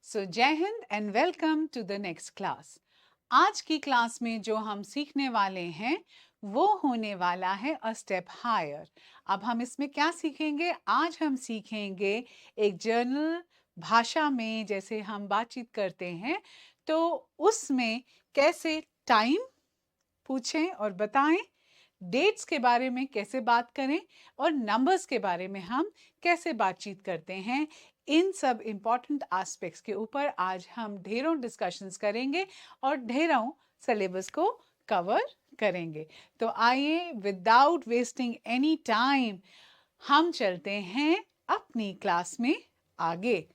सो जय हिंद and welcome to the next class. आज की क्लास में जो हम सीखने वाले हैं वो होने वाला है अ स्टेप हायर। अब हम इसमें क्या सीखेंगे? आज हम सीखेंगे एक जर्नल भाषा में जैसे हम बातचीत करते हैं तो उसमें कैसे टाइम पूछें और बताएं, डेट्स के बारे में कैसे बात करें और नंबर्स के बारे में हम कैसे बातचीत करते हैं। इन सब इम्पॉर्टेंट एस्पेक्ट्स के ऊपर आज हम ढेरों डिस्कशंस करेंगे और ढेरों सिलेबस को कवर करेंगे। तो आइए विदाउट वेस्टिंग एनी टाइम हम चलते हैं अपनी क्लास में आगे।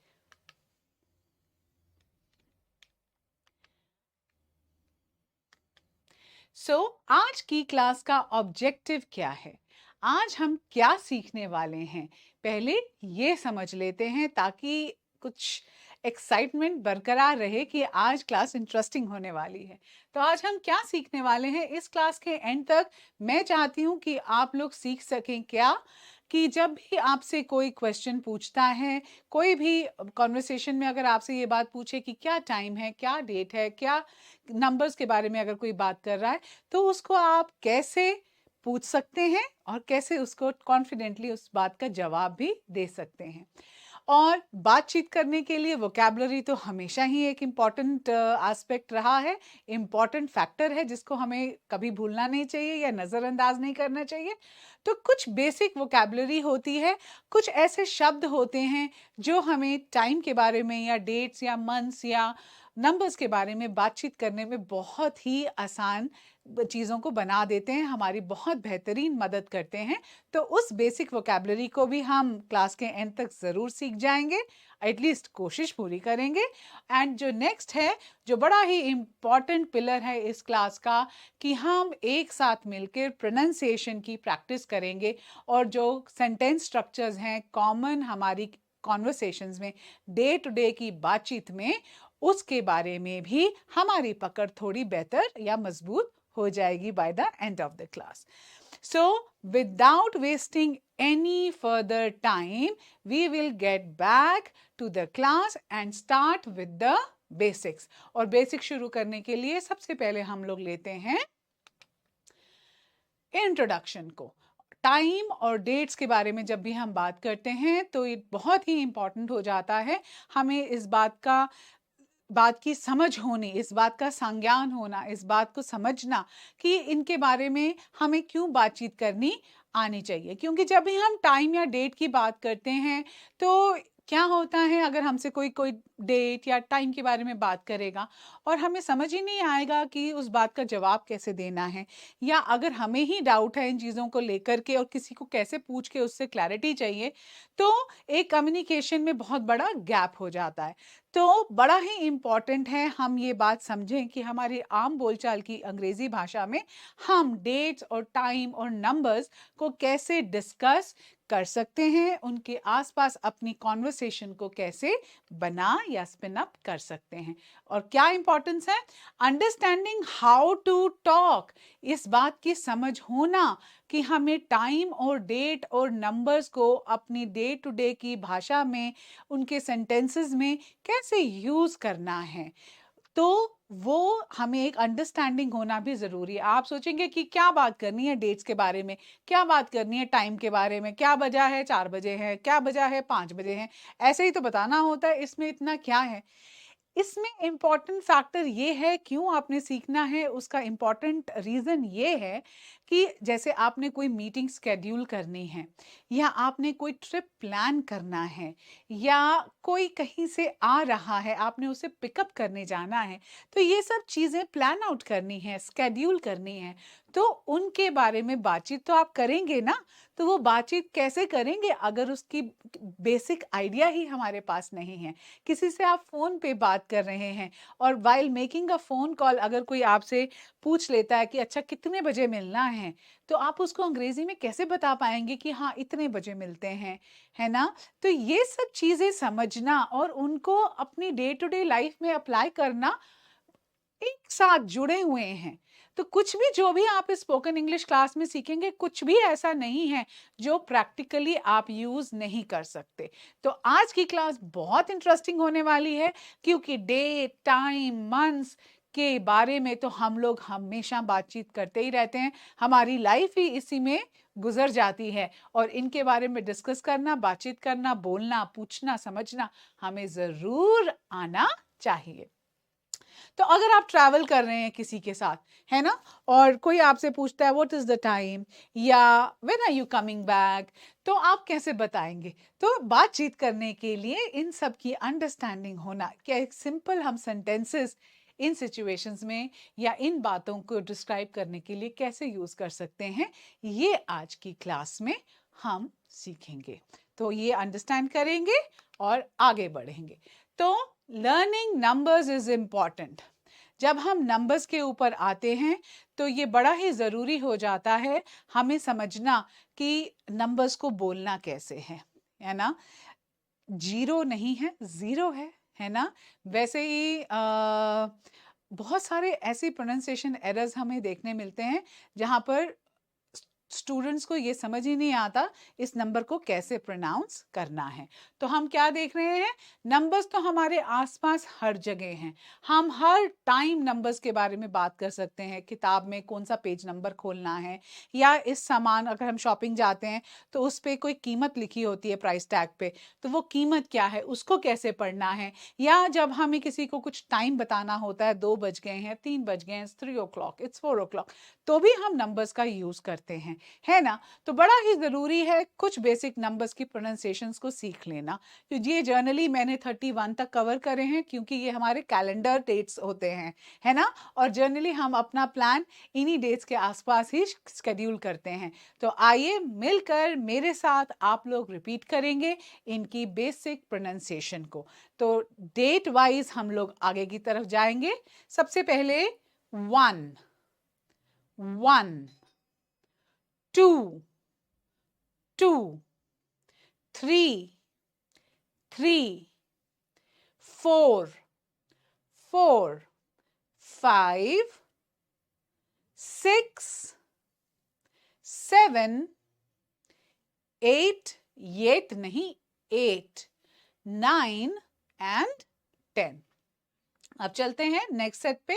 आज की क्लास का ऑब्जेक्टिव क्या है? आज हम क्या सीखने वाले हैं पहले ये समझ लेते हैं ताकि कुछ एक्साइटमेंट बरकरार रहे कि आज क्लास इंटरेस्टिंग होने वाली है। तो आज हम क्या सीखने वाले हैं इस क्लास के एंड तक मैं चाहती हूँ कि आप लोग सीख सकें क्या कि जब भी आपसे कोई क्वेश्चन पूछता है, कोई भी कॉन्वर्सेशन में अगर आपसे ये बात पूछे कि क्या टाइम है, क्या डेट है, क्या नंबर्स के बारे में अगर कोई बात कर रहा है तो उसको आप कैसे पूछ सकते हैं और कैसे उसको कॉन्फिडेंटली उस बात का जवाब भी दे सकते हैं। और बातचीत करने के लिए वोकैबुलरी तो हमेशा ही एक इम्पॉर्टेंट एस्पेक्ट रहा है, इम्पॉर्टेंट फैक्टर है जिसको हमें कभी भूलना नहीं चाहिए या नज़रअंदाज नहीं करना चाहिए। तो कुछ बेसिक वोकैबुलरी होती है, कुछ ऐसे शब्द होते हैं जो हमें टाइम के बारे में या डेट्स या मंथ्स या नंबर्स के बारे में बातचीत करने में बहुत ही आसान चीज़ों को बना देते हैं, हमारी बहुत बेहतरीन मदद करते हैं। तो उस बेसिक वोकैबुलरी को भी हम क्लास के एंड तक ज़रूर सीख जाएंगे, एटलीस्ट कोशिश पूरी करेंगे। एंड जो नेक्स्ट है, जो बड़ा ही इम्पॉर्टेंट पिलर है इस क्लास का, कि हम एक साथ मिलकर प्रोनाउंसिएशन की प्रैक्टिस करेंगे और जो सेंटेंस स्ट्रक्चर्स हैं कॉमन हमारी कॉन्वर्सेशंस में, डे टू डे की बातचीत में, उसके बारे में भी हमारी पकड़ थोड़ी बेहतर या मजबूत हो जाएगी by the end of the class. So, without wasting any further time, we will get back to the class and start with the basics. और बेसिक शुरू करने के लिए सबसे पहले हम लोग लेते हैं इंट्रोडक्शन को। टाइम और डेट्स के बारे में जब भी हम बात करते हैं तो ये बहुत ही इंपॉर्टेंट हो जाता है, हमें इस बात की समझ होनी, इस बात का संज्ञान होना, इस बात को समझना कि इनके बारे में हमें क्यों बातचीत करनी आनी चाहिए। क्योंकि जब भी हम टाइम या डेट की बात करते हैं तो क्या होता है, अगर हमसे कोई कोई डेट या टाइम के बारे में बात करेगा और हमें समझ ही नहीं आएगा कि उस बात का जवाब कैसे देना है, या अगर हमें ही डाउट है इन चीज़ों को लेकर के और किसी को कैसे पूछ के उससे क्लैरिटी चाहिए, तो एक कम्युनिकेशन में बहुत बड़ा गैप हो जाता है। तो बड़ा ही इम्पॉर्टेंट है हम ये बात समझें कि हमारी आम बोलचाल की अंग्रेजी भाषा में हम डेट्स और टाइम और नंबर्स को कैसे डिस्कस कर सकते हैं, उनके आसपास अपनी कॉन्वर्सेशन को कैसे बना या स्पिन अप कर सकते हैं। और क्या इंपॉर्टेंस है? अंडरस्टैंडिंग हाउ टू टॉक, इस बात की समझ होना कि हमें टाइम और डेट और नंबर्स को अपनी डे टू डे की भाषा में, उनके सेंटेंसेस में कैसे यूज करना है। तो वो हमें एक अंडरस्टैंडिंग होना भी जरूरी है। आप सोचेंगे कि क्या बात करनी है डेट्स के बारे में, क्या बात करनी है टाइम के बारे में, क्या बजा है 4 बजे है, क्या बजा है 5 बजे है, ऐसे ही तो बताना होता है, इसमें इतना क्या है। इसमें इम्पॉर्टेंट फैक्टर ये है, क्यों आपने सीखना है उसका इम्पॉर्टेंट रीज़न ये है कि जैसे आपने कोई मीटिंग स्केड्यूल करनी है, या आपने कोई ट्रिप प्लान करना है, या कोई कहीं से आ रहा है आपने उसे पिकअप करने जाना है, तो ये सब चीज़ें प्लान आउट करनी है, स्केड्यूल करनी है। तो उनके बारे में बातचीत तो आप करेंगे ना, तो वो बातचीत कैसे करेंगे अगर उसकी बेसिक आइडिया ही हमारे पास नहीं है। किसी से आप फ़ोन पे बात कर रहे हैं और while making a phone call अगर कोई आपसे पूछ लेता है कि अच्छा कितने बजे मिलना है, तो आप उसको अंग्रेज़ी में कैसे बता पाएंगे कि हाँ इतने बजे मिलते हैं, है ना? तो ये सब चीज़ें समझना और उनको अपनी डे टू डे लाइफ में अप्लाई करना एक साथ जुड़े हुए हैं। तो कुछ भी जो भी आप स्पोकन इंग्लिश क्लास में सीखेंगे, कुछ भी ऐसा नहीं है जो प्रैक्टिकली आप यूज नहीं कर सकते। तो आज की क्लास बहुत इंटरेस्टिंग होने वाली है, क्योंकि डेट, टाइम, मंथ्स के बारे में तो हम लोग हमेशा बातचीत करते ही रहते हैं, हमारी लाइफ ही इसी में गुजर जाती है, और इनके बारे में डिस्कस करना, बातचीत करना, बोलना, पूछना, समझना हमें जरूर आना चाहिए। तो अगर आप ट्रैवल कर रहे हैं किसी के साथ, है ना, और कोई आपसे पूछता है व्हाट इज द टाइम या when are you coming back, तो आप कैसे बताएंगे? तो बातचीत करने के लिए इन सब की अंडरस्टैंडिंग होना, क्या एक सिंपल हम सेंटेंसेस इन सिचुएशंस में या इन बातों को डिस्क्राइब करने के लिए कैसे यूज कर सकते हैं, ये आज की क्लास में हम सीखेंगे। तो ये अंडरस्टैंड करेंगे और आगे बढ़ेंगे। तो लर्निंग नंबर्स इज इम्पॉर्टेंट। जब हम नंबर्स के ऊपर आते हैं तो ये बड़ा ही ज़रूरी हो जाता है हमें समझना कि नंबर्स को बोलना कैसे है ना। जीरो नहीं है, ज़ीरो है ना। वैसे ही बहुत सारे ऐसे प्रोनाउंसिएशन एरर्स हमें देखने मिलते हैं जहाँ पर स्टूडेंट्स को ये समझ ही नहीं आता इस नंबर को कैसे प्रोनाउंस करना है। तो हम क्या देख रहे हैं, नंबर्स तो हमारे आसपास हर जगह हैं। हम हर टाइम नंबर्स के बारे में बात कर सकते हैं, किताब में कौन सा पेज नंबर खोलना है, या इस सामान अगर हम शॉपिंग जाते हैं तो उस पर कोई कीमत लिखी होती है प्राइस टैग पे, तो वो कीमत क्या है उसको कैसे पढ़ना है। या जब हमें किसी को कुछ टाइम बताना होता है, 2 बज गए हैं, 3 बज गए हैं, 3 o'clock, इट्स 4 o'clock, तो भी हम नंबर्स का यूज करते हैं, है ना। तो बड़ा ही जरूरी है कुछ बेसिक नंबर्स की प्रोनाउंसिएशंस को सीख लेना। तो ये जर्नली मैंने 31 तक कवर करे हैं, क्योंकि ये हमारे कैलेंडर डेट्स होते हैं, है ना, और जर्नली हम अपना प्लान इन्हीं डेट्स के आसपास ही शेड्यूल करते हैं। तो आइए मिलकर मेरे साथ आप लोग रिपीट करेंगे इनकी बेसिक प्रोनाउंसिएशन को। तो डेट वाइज हम लोग आगे की तरफ जाएंगे। सबसे पहले 1, 2, 3, 4, 5, 6, 7, 8, 8 नहीं 8, 9 and 10। अब चलते हैं नेक्स्ट सेट पे।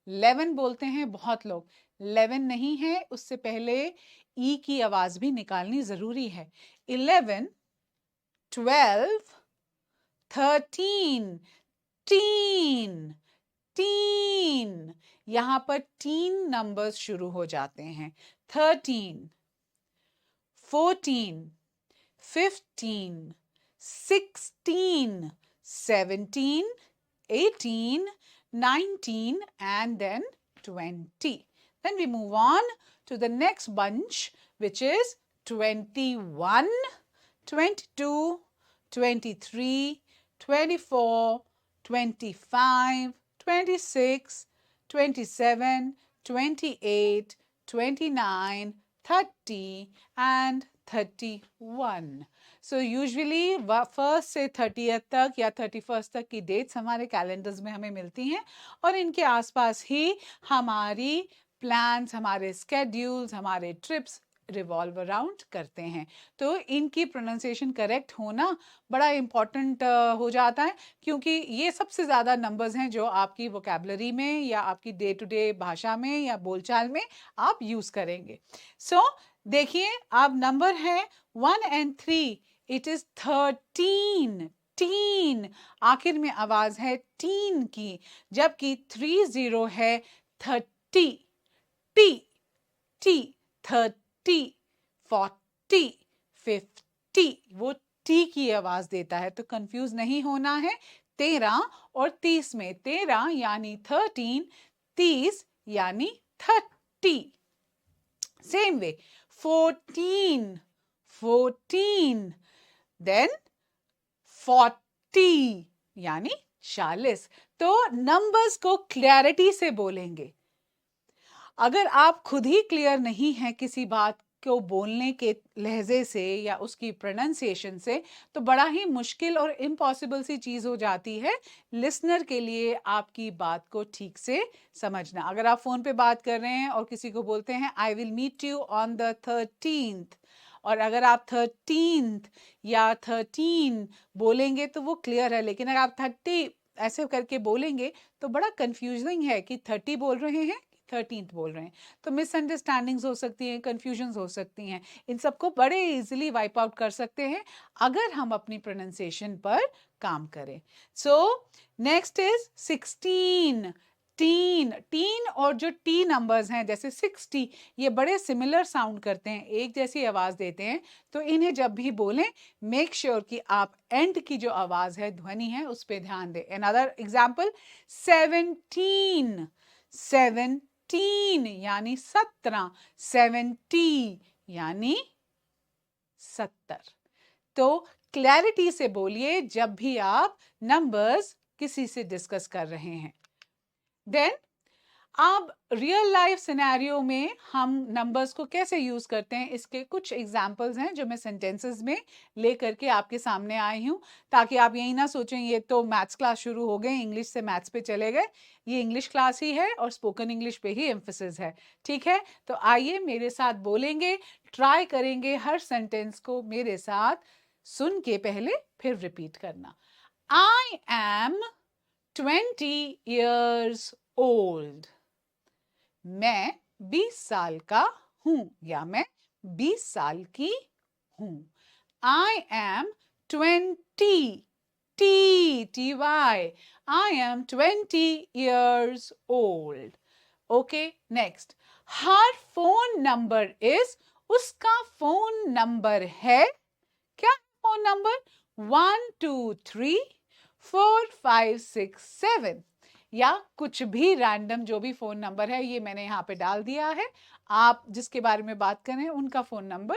11 बोलते हैं बहुत लोग, 11 नहीं है, उससे पहले ई की आवाज भी निकालनी जरूरी है। 11, 12, 13, टीन, यहां पर 3 नंबर्स शुरू हो जाते हैं। 13, 14, 15, 16, 17, 18, 19 and then 20. Then we move on to the next bunch, which is 21, 22, 23, 24, 25, 26, 27, 28, 29, 30 and 31. So usually first से 30th तक या 31st तक की डेट्स हमारे कैलेंडर्स में हमें मिलती हैं, और इनके आसपास ही हमारी प्लान्स, हमारे स्केड्यूल्स, हमारे ट्रिप्स रिवॉल्व अराउंड करते हैं। तो इनकी प्रोनाउंसिएशन करेक्ट होना बड़ा इम्पॉर्टेंट हो जाता है, क्योंकि ये सबसे ज़्यादा नंबर्स हैं जो आपकी वोकैबुलरी में या आपकी डे टू डे भाषा में या बोलचाल में आप यूज़ करेंगे। सो देखिए, अब नंबर है 1 and 3, इट इज़ 13, टीन, आखिर में आवाज है टीन की, जबकि 30 है 30, टी, 30, 40, 50, वो टी की आवाज देता है। तो कंफ्यूज नहीं होना है 13 और 30 में। 13 यानी 13, 30 यानी 30। सेम वे 14, देन 40 यानी 40। तो नंबर्स को क्लैरिटी से बोलेंगे। अगर आप खुद ही क्लियर नहीं हैं किसी बात को बोलने के लहजे से या उसकी प्रोनाउंसिएशन से तो बड़ा ही मुश्किल और इम्पॉसिबल सी चीज़ हो जाती है लिसनर के लिए आपकी बात को ठीक से समझना। अगर आप फ़ोन पे बात कर रहे हैं और किसी को बोलते हैं I will meet you on the 13th, और अगर आप 13th या 13 बोलेंगे तो वो क्लियर है, लेकिन अगर आप 30 ऐसे करके बोलेंगे तो बड़ा कंफ्यूजिंग है कि 30 बोल रहे हैं 13th बोल रहे हैं, तो मिसअंडरस्टैंडिंग्स हो सकती हैं, कंफ्यूजन्स हो सकती हैं। इन सबको बड़े इजीली वाइप आउट कर सकते हैं अगर हम अपनी प्रोनाउंसिएशन पर काम करें। So next is 16। टीन और जो टी नंबर्स हैं जैसे 60, ये बड़े सिमिलर साउंड करते हैं, एक जैसी आवाज देते हैं, तो इन्हें जब भी बोलें मेक श्योर कि आप एंड की जो आवाज है, ध्वनि है, उस पर ध्यान दें। अनदर एग्जाम्पल 17 यानी 17, 70 यानी 70। तो क्लैरिटी से बोलिए जब भी आप नंबर्स किसी से डिस्कस कर रहे हैं। देन अब रियल लाइफ सिनेरियो में हम नंबर्स को कैसे यूज करते हैं, इसके कुछ एग्जांपल्स हैं जो मैं सेंटेंसेस में लेकर के आपके सामने आई हूं, ताकि आप यही ना सोचें ये तो मैथ्स क्लास शुरू हो गए, इंग्लिश से मैथ्स पे चले गए। ये इंग्लिश क्लास ही है और स्पोकन इंग्लिश पे ही एम्फेसिस है, ठीक है? तो आइए मेरे साथ बोलेंगे, ट्राई करेंगे हर सेंटेंस को मेरे साथ सुन के पहले फिर रिपीट करना। I am 20 years old। मैं 20 साल का हूं या मैं 20 साल की हूं। I am 20 TY I am 20 years old। Okay, next, her phone number is, उसका फोन नंबर है, क्या फोन नंबर? 1 2 3 4 5 6 7, या कुछ भी रैंडम जो भी फोन नंबर है ये मैंने यहाँ पे डाल दिया है। आप जिसके बारे में बात कर रहे हैं उनका फोन नंबर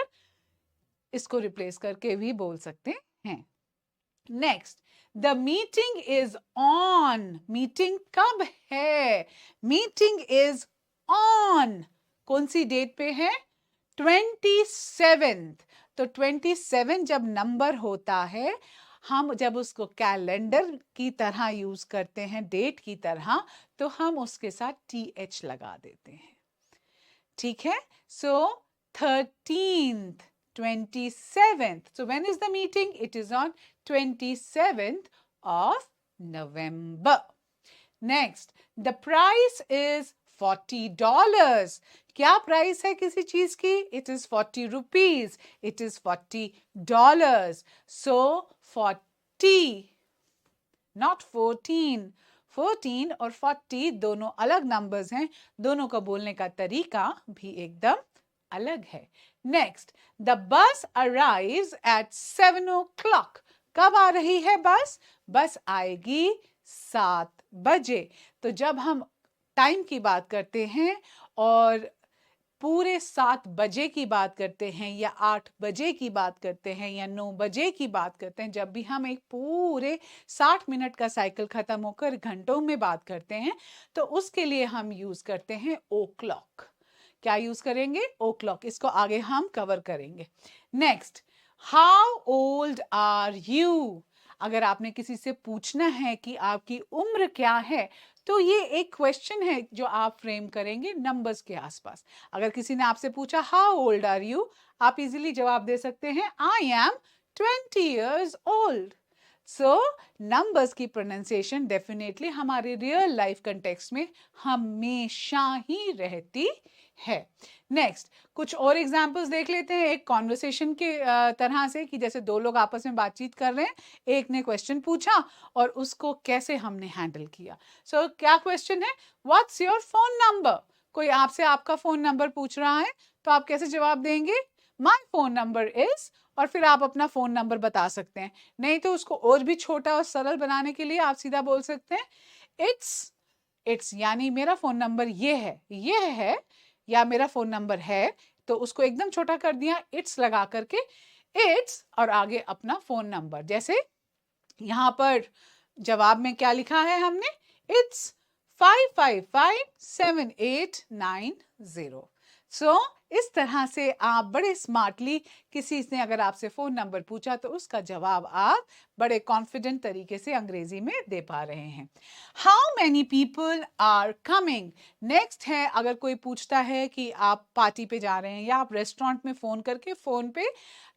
इसको रिप्लेस करके भी बोल सकते हैं। Next, the meeting is on. Meeting कब है? मीटिंग इज ऑन कौन सी डेट पे है? 27th। तो 27 जब नंबर होता है, हम जब उसको कैलेंडर की तरह यूज करते हैं, डेट की तरह, तो हम उसके साथ TH लगा देते हैं, ठीक है? सो 13th, 27th। So when is the meeting? It is on 27th of November. Next, the price is $40। क्या प्राइस है किसी चीज की? It is 40 rupees। It is $40। So 40, not 14। 14 और 40 दोनों अलग नंबर्स हैं, दोनों का बोलने का तरीका भी एकदम अलग है। Next, the bus arrives eight 7 o'clock। कब आ रही है बस? बस आएगी 7 बजे। तो जब हम टाइम की बात करते हैं और पूरे 7 बजे की बात करते हैं या 8 बजे की बात करते हैं या 9 बजे की बात करते हैं, जब भी हम एक पूरे 60 मिनट का साइकिल खत्म होकर घंटों में बात करते हैं, तो उसके लिए हम यूज करते हैं ओ क्लॉक। क्या यूज करेंगे? O'clock. इसको आगे हम कवर करेंगे। Next, how old are you. अगर आपने किसी से पूछना है कि आपकी उम्र क्या है, तो ये एक क्वेश्चन है जो आप फ्रेम करेंगे नंबर्स के आसपास। अगर किसी ने आपसे पूछा हाउ ओल्ड आर यू, आप इजीली जवाब दे सकते हैं I am 20 years old। So numbers की प्रोनाउंसिएशन डेफिनेटली हमारे रियल लाइफ कंटेक्स्ट में हमेशा ही रहती है। नेक्स्ट, कुछ और एग्जांपल्स देख लेते हैं एक कॉन्वर्सेशन के तरह से, कि जैसे दो लोग आपस में बातचीत कर रहे हैं, एक ने क्वेश्चन पूछा और उसको कैसे हमने हैंडल किया। सो क्या क्वेश्चन है? What's your phone number. कोई आपसे आपका फोन नंबर पूछ रहा है तो आप कैसे जवाब देंगे? माई फोन नंबर इज, और फिर आप अपना फोन नंबर बता सकते हैं। नहीं तो उसको और भी छोटा और सरल बनाने के लिए आप सीधा बोल सकते हैं इट्स यानी मेरा फोन नंबर ये है, या मेरा फोन नंबर है, तो उसको एकदम छोटा कर दिया, इट्स लगा करके, इट्स और आगे अपना फोन नंबर। जैसे यहां पर जवाब में क्या लिखा है हमने? इट्स 555789 0। सो इस तरह से आप बड़े स्मार्टली, किसी ने अगर आपसे फोन नंबर पूछा तो उसका जवाब आप बड़े कॉन्फिडेंट तरीके से अंग्रेजी में दे पा रहे हैं। How many people are coming. Next है, अगर कोई पूछता है कि आप पार्टी पे जा रहे हैं या आप रेस्टोरेंट में फोन करके फोन पे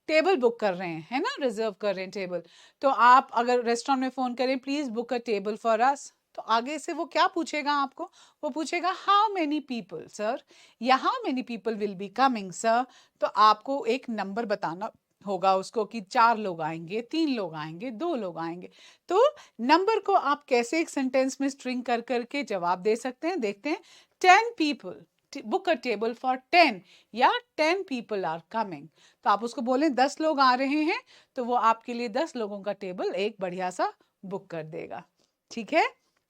टेबल बुक कर रहे हैं, है ना, रिजर्व कर रहे हैं टेबल, तो आप अगर रेस्टोरेंट में फोन करें please book a table for us, तो आगे से वो क्या पूछेगा आपको, वो पूछेगा हाउ मेनी पीपल सर, या how many people will be coming sir. तो आपको एक नंबर बताना होगा उसको कि 4 लोग आएंगे, 3 लोग आएंगे, 2 लोग आएंगे। तो नंबर को आप कैसे एक सेंटेंस में स्ट्रिंग कर करके जवाब दे सकते हैं, देखते हैं। 10 people book a table for 10, या 10 पीपल आर कमिंग। तो आप उसको बोलें 10 लोग आ रहे हैं, तो वो आपके लिए 10 लोगों का टेबल एक बढ़िया सा बुक कर देगा। ठीक है।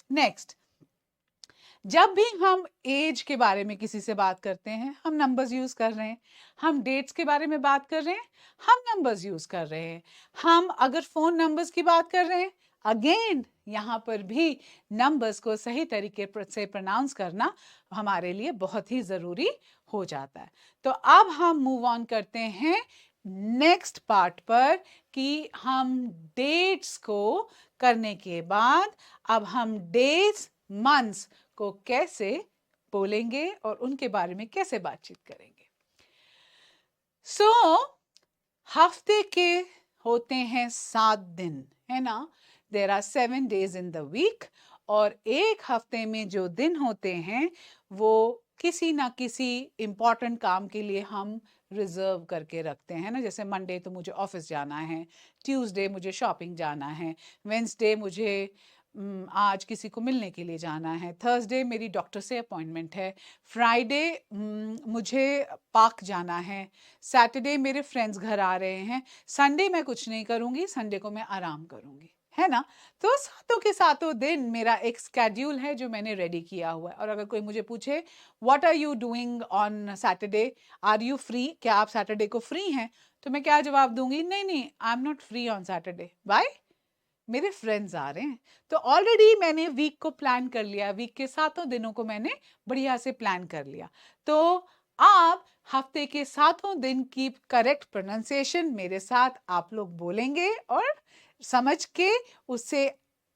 नेक्स्ट, जब भी हम एज के बारे में किसी से बात करते हैं हम नंबर्स यूज कर रहे हैं, हम डेट्स के बारे में बात कर रहे हैं हम नंबर्स यूज कर रहे हैं, हम अगर फोन नंबर्स की बात कर रहे हैं अगेन यहाँ पर भी नंबर्स को सही तरीके से प्रोनाउंस करना हमारे लिए बहुत ही जरूरी हो जाता है। तो अब हम मूव ऑन करते हैं नेक्स्ट पार्ट पर कि हम डेट्स को करने के बाद अब हम डेज मंथ्स को कैसे बोलेंगे और उनके बारे में कैसे बातचीत करेंगे। सो हफ्ते के होते हैं 7 दिन, है ना, there are 7 days in the week, और एक हफ्ते में जो दिन होते हैं वो किसी ना किसी इम्पॉर्टेंट काम के लिए हम रिजर्व करके रखते हैं ना। जैसे मंडे तो मुझे ऑफिस जाना है, ट्यूसडे मुझे शॉपिंग जाना है, वेंसडे मुझे आज किसी को मिलने के लिए जाना है, थर्सडे मेरी डॉक्टर से अपॉइंटमेंट है, फ्राइडे मुझे पार्क जाना है, सैटरडे मेरे फ्रेंड्स घर आ रहे हैं, संडे मैं कुछ नहीं करूंगी, संडे को मैं आराम करूंगी, है ना। तो सातों के सातों दिन मेरा एक स्केड्यूल है जो मैंने रेडी किया हुआ है। और अगर कोई मुझे पूछे what are you doing on Saturday, are you free, क्या आप सैटरडे को फ्री हैं, तो मैं क्या जवाब दूंगी, नहीं नहीं I am not free on Saturday, bye, मेरे फ्रेंड्स आ रहे हैं। तो ऑलरेडी मैंने वीक को प्लान कर लिया, वीक के 7 दिनों को मैंने बढ़िया से प्लान कर लिया। तो आप हफ्ते के 7 दिन की करेक्ट प्रोनाउंसिएशन मेरे साथ आप लोग बोलेंगे और समझ के उससे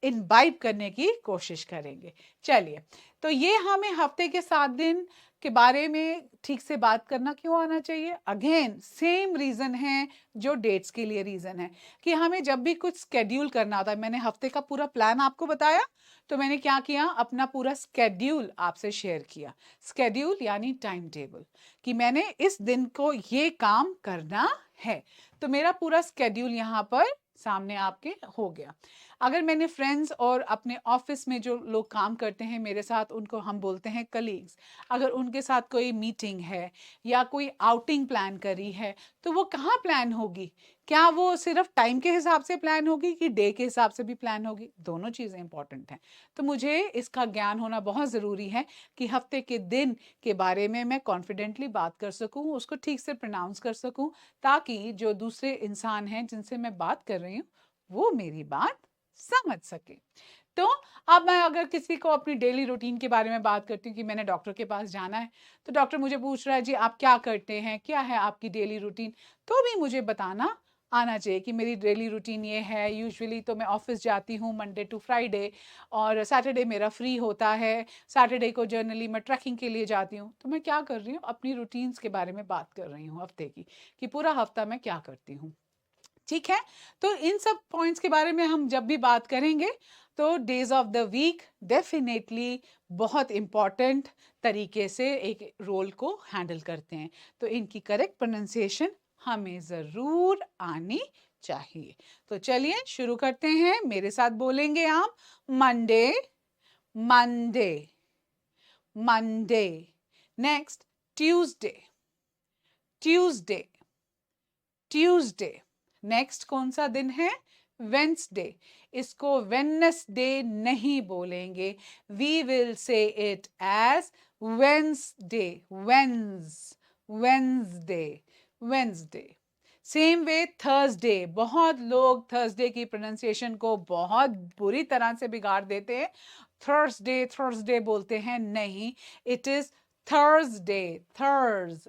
इनवाइब करने की कोशिश करेंगे। चलिए, तो ये हमें हफ्ते के 7 दिन के बारे में ठीक से बात करना क्यों आना चाहिए। अगेन सेम रीजन है जो डेट्स के लिए रीजन है कि हमें जब भी कुछ स्केड्यूल करना होता है, मैंने हफ्ते का पूरा प्लान आपको बताया, तो मैंने क्या किया, अपना पूरा स्केड्यूल आपसे शेयर किया। स्केड्यूल यानी टाइम टेबल, कि मैंने इस दिन को ये काम करना है, तो मेरा पूरा स्केड्यूल यहाँ पर सामने आपके हो गया। अगर मैंने फ्रेंड्स और अपने ऑफिस में जो लोग काम करते हैं मेरे साथ, उनको हम बोलते हैं कलीग्स, अगर उनके साथ कोई मीटिंग है या कोई आउटिंग प्लान करी है तो वो कहाँ प्लान होगी, क्या वो सिर्फ टाइम के हिसाब से प्लान होगी कि डे के हिसाब से भी प्लान होगी, दोनों चीज़ें इंपॉर्टेंट हैं। तो मुझे इसका ज्ञान होना बहुत ज़रूरी है कि हफ्ते के दिन के बारे में मैं कॉन्फिडेंटली बात कर सकूं, उसको ठीक से प्रोनाउंस कर सकूं, ताकि जो दूसरे इंसान हैं जिनसे मैं बात कर रही हूँ वो मेरी बात समझ सके। तो अब मैं अगर किसी को अपनी डेली रूटीन के बारे में बात करती हूँ कि मैंने डॉक्टर के पास जाना है, तो डॉक्टर मुझे पूछ रहा है जी आप क्या करते हैं, क्या है आपकी डेली रूटीन, तो भी मुझे बताना आना चाहिए कि मेरी डेली रूटीन ये है। यूजुअली तो मैं ऑफिस जाती हूँ मंडे टू फ्राइडे, और सैटरडे मेरा फ्री होता है, सैटरडे को जर्नली मैं ट्रैकिंग के लिए जाती हूँ। तो मैं क्या कर रही हूँ, अपनी रूटीन्स के बारे में बात कर रही हूँ हफ्ते की, कि पूरा हफ्ता मैं क्या करती हूँ। ठीक है, तो इन सब पॉइंट्स के बारे में हम जब भी बात करेंगे तो days of the week definitely बहुत इंपॉर्टेंट तरीके से एक रोल को हैंडल करते हैं, तो इनकी करेक्ट प्रोनाउंसिएशन हमें ज़रूर आनी चाहिए। तो चलिए शुरू करते हैं, मेरे साथ बोलेंगे आप, Monday Monday Monday, next Tuesday Tuesday Tuesday, next कौन सा दिन है, वेंसडे, इसको वेनसडे नहीं बोलेंगे, we will say it as Wednesday, Wednesday Wednesday. Same way Thursday, बहुत लोग थर्सडे की प्रोनाउंसिएशन को बहुत बुरी तरह से बिगाड़ देते हैं, थर्सडे थर्सडे बोलते हैं, नहीं, इट इज थर्सडे, अर्ज,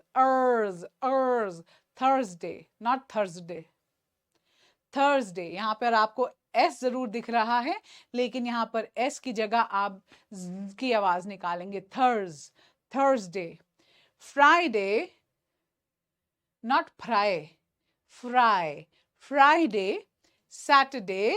थर्सडे, नॉट थर्सडे, थर्सडे। यहां पर आपको एस जरूर दिख रहा है, लेकिन यहां पर एस की जगह आप ज की आवाज निकालेंगे, Thursday. Friday, not fry, Friday, Saturday,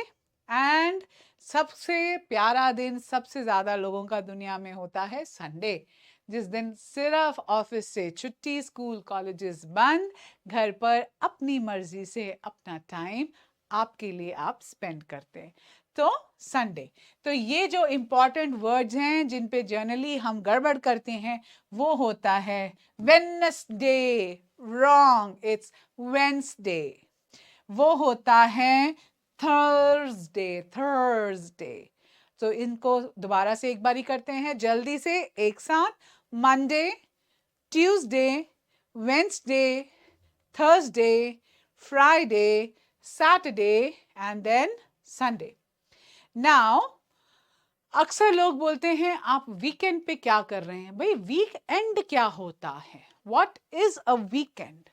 and सबसे प्यारा दिन सबसे ज्यादा लोगों का दुनिया में होता है संडे, जिस दिन सिर्फ ऑफिस से छुट्टी, स्कूल कॉलेजेस बंद, घर पर अपनी मर्जी से अपना टाइम आपके लिए आप स्पेंड करते हैं, तो संडे। तो ये जो इंपॉर्टेंट वर्ड्स हैं जिन पे जनरली हम गड़बड़ करते हैं, वो होता है वेडनेसडे, रॉन्ग, इट्स वेडनेसडे। वो होता है थर्सडे। तो इनको दोबारा से एक बारी करते हैं जल्दी से एक साथ। Monday, Tuesday, Wednesday, Thursday, Friday, Saturday and then Sunday. Now अक्सर लोग बोलते हैं आप वीकेंड पे क्या कर रहे हैं? भाई वीकेंड क्या होता है? What is a weekend?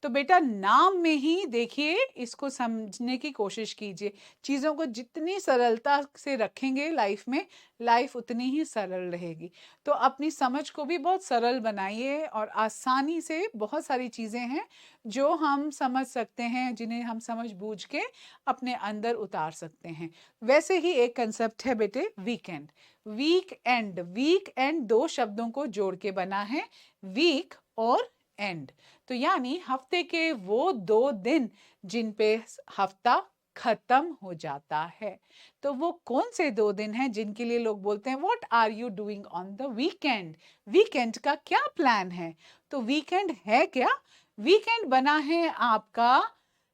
तो बेटा नाम में ही देखिए, इसको समझने की कोशिश कीजिए। चीज़ों को जितनी सरलता से रखेंगे लाइफ में, लाइफ उतनी ही सरल रहेगी। तो अपनी समझ को भी बहुत सरल बनाइए, और आसानी से बहुत सारी चीज़ें हैं जो हम समझ सकते हैं, जिन्हें हम समझ बूझ के अपने अंदर उतार सकते हैं। वैसे ही एक कंसेप्ट है बेटे वीकेंड। वीक एंड दो शब्दों को जोड़ के बना है, वीक और एंड। तो यानी हफ्ते के वो 2 दिन जिन पे हफ्ता खत्म हो जाता है। तो वो कौन से 2 दिन हैं जिनके लिए लोग बोलते हैं what are you doing on the weekend? Weekend का क्या प्लान है? तो वीकेंड है क्या? वीकेंड बना है आपका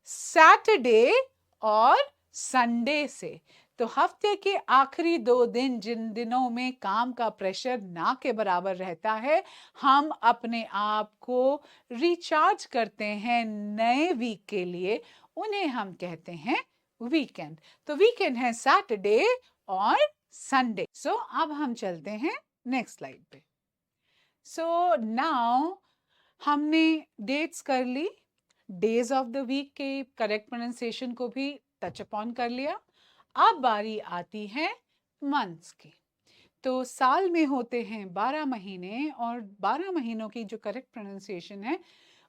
सैटरडे और संडे से। तो हफ्ते के आखिरी 2 दिन जिन दिनों में काम का प्रेशर ना के बराबर रहता है, हम अपने आप को रिचार्ज करते हैं नए वीक के लिए, उन्हें हम कहते हैं वीकेंड। तो वीकेंड है सैटरडे और संडे। सो अब हम चलते हैं नेक्स्ट स्लाइड पे। सो नाउ हमने डेट्स कर ली, डेज ऑफ द वीक के करेक्ट प्रोनाउंसिएशन को भी टच अपॉन कर लिया। अब बारी आती है मंथ्स की। तो साल में होते हैं 12 महीने, और 12 महीनों की जो करेक्ट प्रोनाउंसिएशन है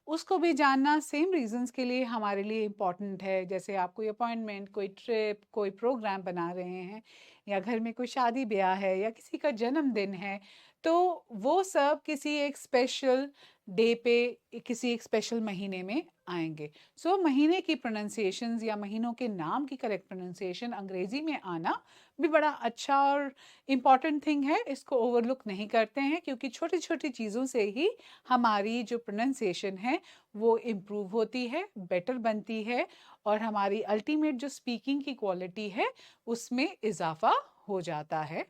उसको भी जानना सेम रीजंस के लिए हमारे लिए इम्पॉर्टेंट है। जैसे आप कोई अपॉइंटमेंट, कोई ट्रिप, कोई प्रोग्राम बना रहे हैं, या घर में कोई शादी ब्याह है, या किसी का जन्मदिन है, तो वो सब किसी एक स्पेशल डे पे, किसी एक स्पेशल महीने में आएंगे। सो महीने की प्रोनाउंसिएशंस या महीनों के नाम की करेक्ट प्रोनाउंसिएशन अंग्रेजी में आना भी बड़ा अच्छा और इम्पॉर्टेंट थिंग है। इसको ओवरलुक नहीं करते हैं, क्योंकि छोटी छोटी चीज़ों से ही हमारी जो प्रोनाउंसिएशन है वो इम्प्रूव होती है, बेटर बनती है, और हमारी अल्टीमेट जो स्पीकिंग की क्वालिटी है उसमें इजाफा हो जाता है।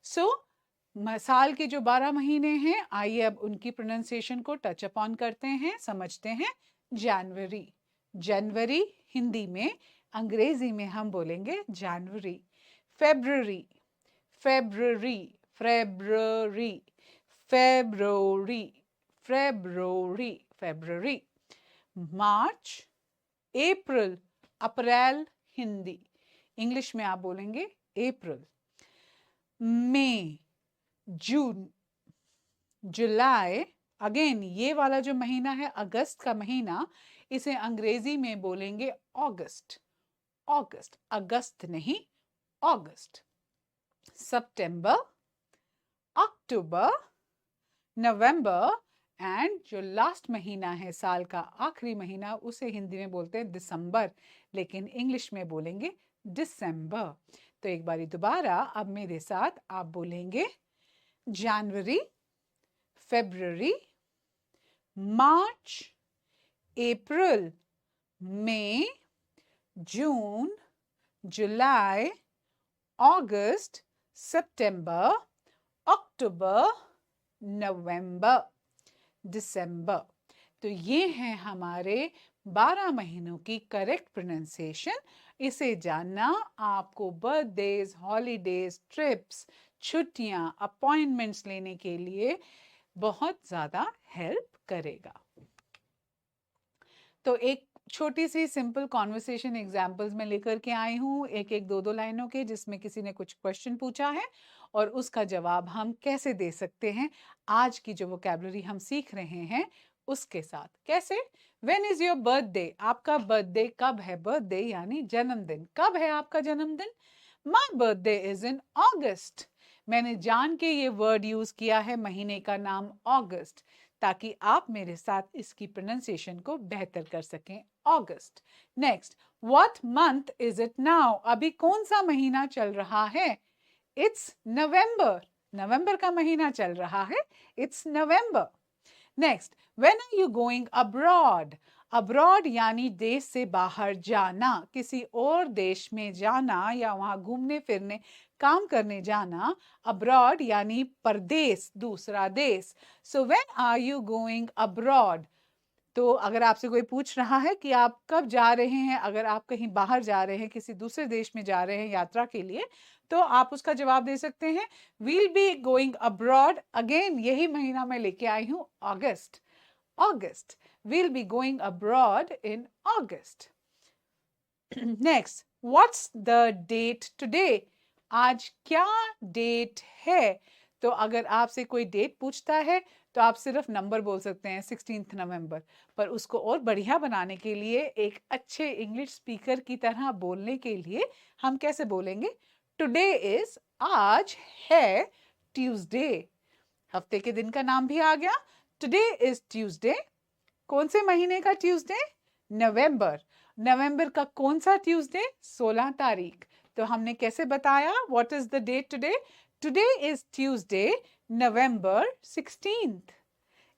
सो साल के जो 12 महीने हैं, आइए अब उनकी प्रोनाउंसिएशन को टच अपॉन करते हैं, समझते हैं। जनवरी, जनवरी हिंदी में, अंग्रेजी में हम बोलेंगे जनवरी। February, February, February, February, February, February. March, April, April Hindi, English में आप बोलेंगे अप्रैल। मई, जून, जुलाई, अगेन ये वाला जो महीना है अगस्त का महीना, इसे अंग्रेजी में बोलेंगे अगस्त, अगस्त, अगस्त नहीं अगस्त। सितंबर, अक्टूबर, नवंबर, एंड जो लास्ट महीना है साल का आखिरी महीना, उसे हिंदी में बोलते हैं दिसंबर, लेकिन इंग्लिश में बोलेंगे दिसंबर। तो एक बारी दोबारा अब मेरे साथ आप बोलेंगे जनवरी, फेब्रुअरी, मार्च, अप्रैल, मई, जून, जुलाई, अगस्त, सितंबर, अक्टूबर, नवंबर, दिसंबर। तो ये हैं हमारे 12 महीनों की करेक्ट प्रोनाउंसिएशन। इसे जानना आपको बर्थडेज, हॉलीडेज, ट्रिप्स, छुट्टियां, अपॉइंटमेंट्स लेने के लिए बहुत ज़्यादा हेल्प करेगा। तो एक छोटी सी सिंपल कॉन्वर्सेशन एग्जाम्पल्स में लेकर के आई हूँ, एक एक दो दो लाइनों के, जिसमें किसी ने कुछ क्वेश्चन पूछा है और उसका जवाब हम कैसे दे सकते हैं आज की जो वोकैबुलरी हम सीख रहे हैं उसके साथ। कैसे? When is your birthday? आपका बर्थडे कब है? बर्थडे यानी जन्मदिन। कब है आपका जन्मदिन? माई बर्थडे इज इन अगस्त। मैंने जान के ये वर्ड यूज किया है, महीने का नाम अगस्त, ताकि आप मेरे साथ इसकी प्रोनाउंसिएशन को बेहतर कर सकें। अगस्त। Next, what month is it now? अभी कौन सा महीना चल रहा है? इट्स नवंबर। नवंबर का महीना चल रहा है, it's November. Next, when are you going abroad? Abroad यानी देश से बाहर जाना, किसी और देश में जाना या वहां घूमने फिरने काम करने जाना। अब्रॉड यानी परदेश, दूसरा देश। So when are you going abroad? तो अगर आपसे कोई पूछ रहा है कि आप कब जा रहे हैं, अगर आप कहीं बाहर जा रहे हैं, किसी दूसरे देश में जा रहे हैं यात्रा के लिए, तो आप उसका जवाब दे सकते हैं we'll be going abroad. Again यही महीना मैं लेके आई हूं, अगस्त। अगस्त, we'll be going abroad in August. Next, what's the date today? आज क्या डेट है? तो अगर आपसे कोई डेट पूछता है तो आप सिर्फ नंबर बोल सकते हैं 16 नवंबर, पर उसको और बढ़िया बनाने के लिए, एक अच्छे इंग्लिश स्पीकर की तरह बोलने के लिए हम कैसे बोलेंगे? टुडे इज, आज है ट्यूसडे। हफ्ते के दिन का नाम भी आ गया। Today is Tuesday. कौन से महीने का ट्यूसडे? नवंबर। नवंबर का कौन सा ट्यूसडे? 16 तारीख। तो हमने कैसे बताया what is the date today? Today is Tuesday, November 16th।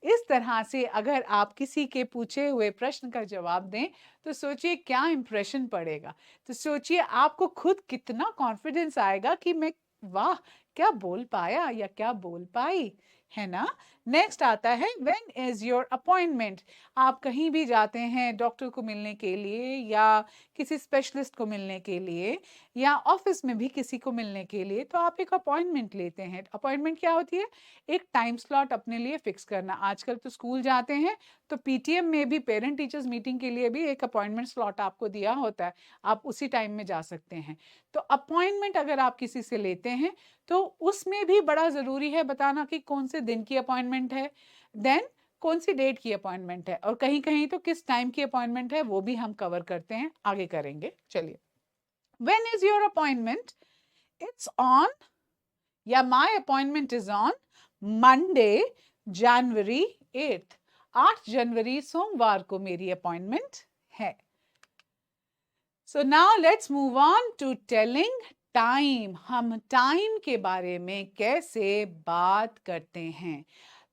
इस तरह से अगर आप किसी के पूछे हुए प्रश्न का जवाब दें तो सोचिए क्या इंप्रेशन पड़ेगा। तो सोचिए आपको खुद कितना कॉन्फिडेंस आएगा कि मैं, वाह, क्या बोल पाया या क्या बोल पाई, है ना? नेक्स्ट आता है व्हेन इज योर अपॉइंटमेंट? आप कहीं भी जाते हैं डॉक्टर को मिलने के लिए या किसी स्पेशलिस्ट को मिलने के लिए या ऑफिस में भी किसी को मिलने के लिए, तो आप एक अपॉइंटमेंट लेते हैं। अपॉइंटमेंट क्या होती है? एक टाइम स्लॉट अपने लिए फिक्स करना। आजकल तो स्कूल जाते हैं तो पीटीएम में भी, पेरेंट टीचर्स मीटिंग के लिए भी एक अपॉइंटमेंट स्लॉट आपको दिया होता है, आप उसी टाइम में जा सकते हैं। तो अपॉइंटमेंट अगर आप किसी से लेते हैं तो उसमें भी बड़ा जरूरी है बताना कि कौन से दिन की अपॉइंटमेंट है, देन कौन सी डेट की अपॉइंटमेंट है, और कहीं कहीं तो किस टाइम की अपॉइंटमेंट है, वो भी हम कवर करते हैं, आगे करेंगे। चलिए, when is your appointment? It's on, या my appointment is on Monday January 8th। 8 जनवरी सोमवार को मेरी अपॉइंटमेंट है। So now let's move on to telling time. हम टाइम के बारे में कैसे बात करते हैं?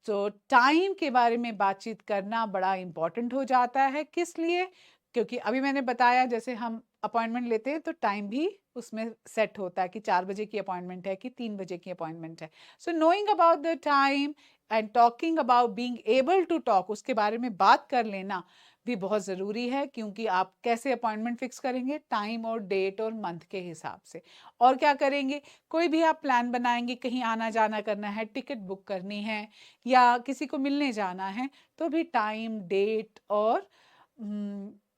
तो टाइम के बारे में बातचीत करना बड़ा इंपॉर्टेंट हो जाता है। किस लिए? क्योंकि अभी मैंने बताया जैसे हम अपॉइंटमेंट लेते हैं तो टाइम भी उसमें सेट होता है कि 4 बजे की अपॉइंटमेंट है कि 3 बजे की अपॉइंटमेंट है। So knowing about the time and talking about being able to talk, उसके बारे में बात कर लेना भी बहुत ज़रूरी है, क्योंकि आप कैसे अपॉइंटमेंट फिक्स करेंगे? टाइम और डेट और मंथ के हिसाब से। और क्या करेंगे? कोई भी आप प्लान बनाएंगे, कहीं आना जाना करना है, टिकट बुक करनी है या किसी को मिलने जाना है, तो भी टाइम, डेट और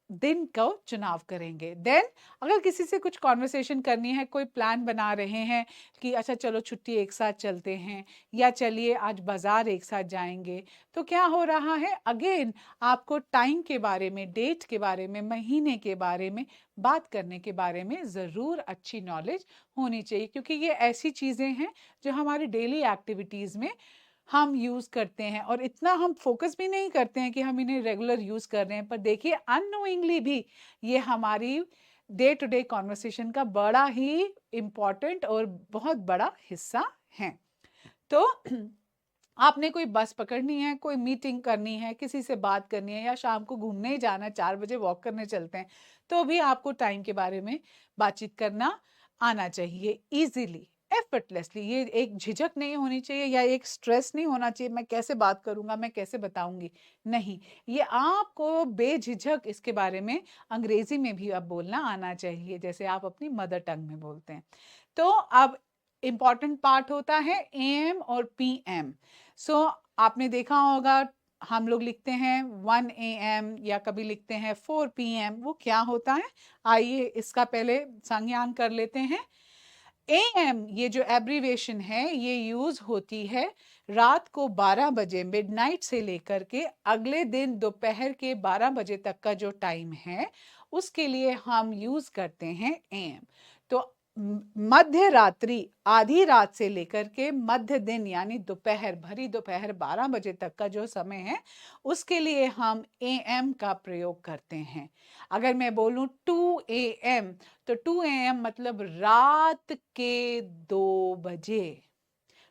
दिन का चुनाव करेंगे। देन अगर किसी से कुछ कॉन्वर्सेशन करनी है, कोई प्लान बना रहे हैं कि अच्छा चलो छुट्टी एक साथ चलते हैं या चलिए आज बाजार एक साथ जाएंगे, तो क्या हो रहा है? अगेन आपको टाइम के बारे में, डेट के बारे में, महीने के बारे में बात करने के बारे में ज़रूर अच्छी नॉलेज होनी चाहिए, क्योंकि ये ऐसी चीज़ें हैं जो हमारी डेली एक्टिविटीज़ में हम यूज करते हैं और इतना हम फोकस भी नहीं करते हैं कि हम इन्हें रेगुलर यूज कर रहे हैं, पर देखिए अननोइंगली भी ये हमारी डे टू डे कॉन्वर्सेशन का बड़ा ही इम्पोर्टेंट और बहुत बड़ा हिस्सा है। तो आपने कोई बस पकड़नी है, कोई मीटिंग करनी है, किसी से बात करनी है या शाम को घूमने ही जाना है, 4 बजे वॉक करने चलते हैं, तो भी आपको टाइम के बारे में बातचीत करना आना चाहिए इजीली, एफर्टलेसली। ये एक झिझक नहीं होनी चाहिए या एक स्ट्रेस नहीं होना चाहिए, मैं कैसे बात करूंगा, मैं कैसे बताऊंगी। नहीं, ये आपको बेझिझक इसके बारे में अंग्रेजी में भी अब बोलना आना चाहिए, जैसे आप अपनी मदर टंग में बोलते हैं। तो अब इम्पॉर्टेंट पार्ट होता है एएम और पीएम। सो आपने देखा होगा हम लोग लिखते हैं 1 AM या कभी लिखते हैं 4 PM, वो क्या होता है? आइए इसका पहले संज्ञान कर लेते हैं। AM ये जो एब्रीवेशन है ये यूज होती है रात को 12 बजे मिडनाइट से लेकर के अगले दिन दोपहर के 12 बजे तक का जो टाइम है उसके लिए हम यूज करते हैं AM। तो मध्य रात्रि, आधी रात से लेकर के मध्य दिन यानी दोपहर, भरी दोपहर 12 बजे तक का जो समय है उसके लिए हम AM का प्रयोग करते हैं। अगर मैं बोलूं 2 AM, तो 2 AM मतलब रात के 2 बजे,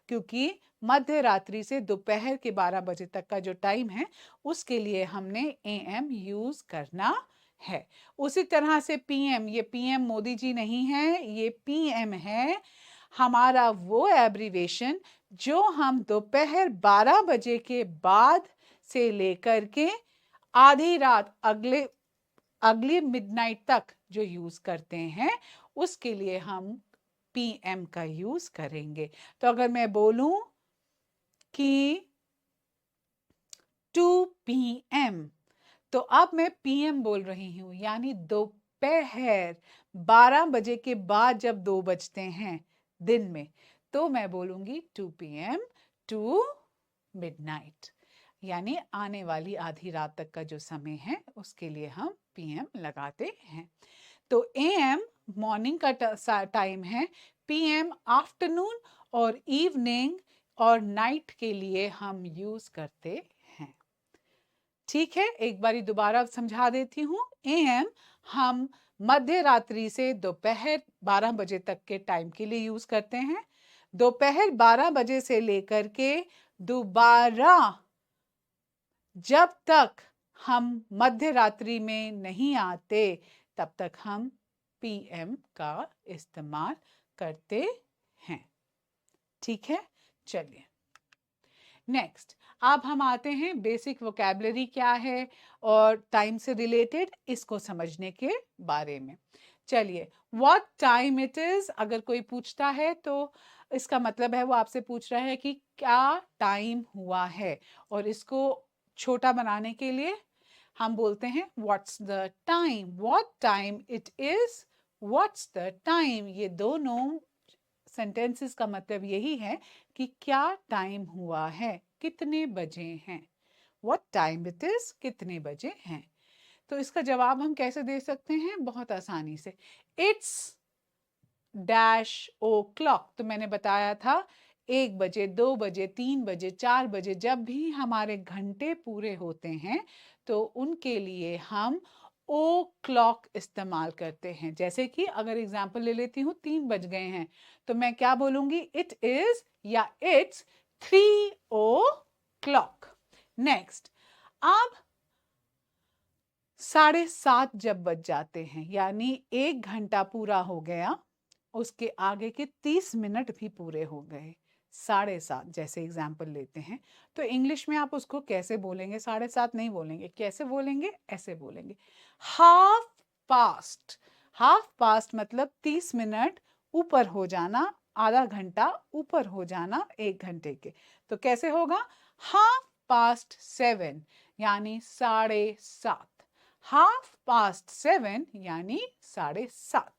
क्योंकि मध्य रात्रि से दोपहर के 12 बजे तक का जो टाइम है उसके लिए हमने AM यूज करना है। उसी तरह से PM, ये PM मोदी जी नहीं है, ये PM है हमारा वो एब्रीवेशन जो हम दोपहर 12 बजे के बाद से लेकर के आधी रात अगली मिडनाइट तक जो यूज करते हैं उसके लिए हम PM का यूज करेंगे। तो अगर मैं बोलूं कि 2 PM, तो अब मैं PM बोल रही हूं, यानी दोपहर 12 बजे के बाद जब 2 बजते हैं दिन में, तो मैं बोलूंगी 2 PM टू मिडनाइट, यानी आने वाली आधी रात तक का जो समय है उसके लिए हम PM लगाते हैं। तो AM मॉर्निंग का टाइम है, PM आफ्टरनून और इवनिंग और नाइट के लिए हम यूज करते हैं। ठीक है, एक बारी दोबारा समझा देती हूँ। AM हम मध्य रात्रि से दोपहर 12 बजे तक के टाइम के लिए यूज करते हैं। दोपहर 12 बजे से लेकर के दोबारा जब तक हम मध्य रात्रि में नहीं आते तब तक हम PM का इस्तेमाल करते हैं। ठीक है, चलिए नेक्स्ट अब हम आते हैं बेसिक वोकैबुलरी क्या है और टाइम से रिलेटेड इसको समझने के बारे में। चलिए, व्हाट टाइम इट इज, अगर कोई पूछता है तो इसका मतलब है वो आपसे पूछ रहा है कि क्या टाइम हुआ है, और इसको छोटा बनाने के लिए हम बोलते हैं what's the time, what time it is, what's the time. ये दोनों सेंटेंसेस का मतलब यही है कि क्या टाइम हुआ है, कितने बजे हैं। व्हाट टाइम इट इज, कितने बजे हैं। तो इसका जवाब हम कैसे दे सकते हैं? बहुत आसानी से, इट्स डैश ओ क्लॉक। तो मैंने बताया था 1 बजे, 2 बजे, 3 बजे, 4 बजे, जब भी हमारे घंटे पूरे होते हैं तो उनके लिए हम ओ क्लॉक इस्तेमाल करते हैं। जैसे कि अगर एग्जाम्पल ले लेती हूँ, 3 बज गए हैं तो मैं क्या बोलूंगी? इट इज या इट्स 3 ओ क्लॉक। नेक्स्ट, अब 7:30 जब बज जाते हैं, यानी 1 घंटा पूरा हो गया, उसके आगे के 30 मिनट भी पूरे हो गए, 7:30 जैसे एग्जाम्पल लेते हैं, तो इंग्लिश में आप उसको कैसे बोलेंगे? 7:30 नहीं बोलेंगे, कैसे बोलेंगे? ऐसे बोलेंगे, हाफ पास्ट। हाफ पास्ट मतलब 30 मिनट ऊपर हो जाना, आधा घंटा ऊपर हो जाना 1 घंटे के। तो कैसे होगा? 7:30, यानी 7:30। 7:30 यानी 7:30,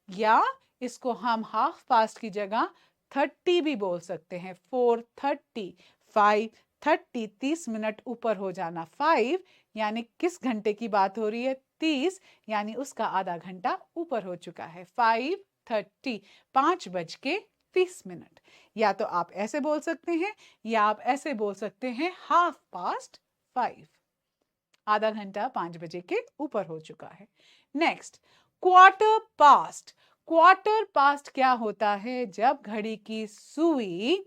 या इसको हम हाफ पास्ट की जगह 30 भी बोल सकते हैं। 4:30, 5:30, 30 मिनट ऊपर हो जाना 5, यानी किस घंटे की बात हो रही है? 30, यानी उसका आधा घंटा ऊपर हो चुका है। 5:30, 5:30। या तो आप ऐसे बोल सकते हैं या आप ऐसे बोल सकते हैं, 5:30, आधा घंटा 5 बजे के ऊपर हो चुका है। Next, quarter past. Quarter past क्या होता है? जब घड़ी की सुई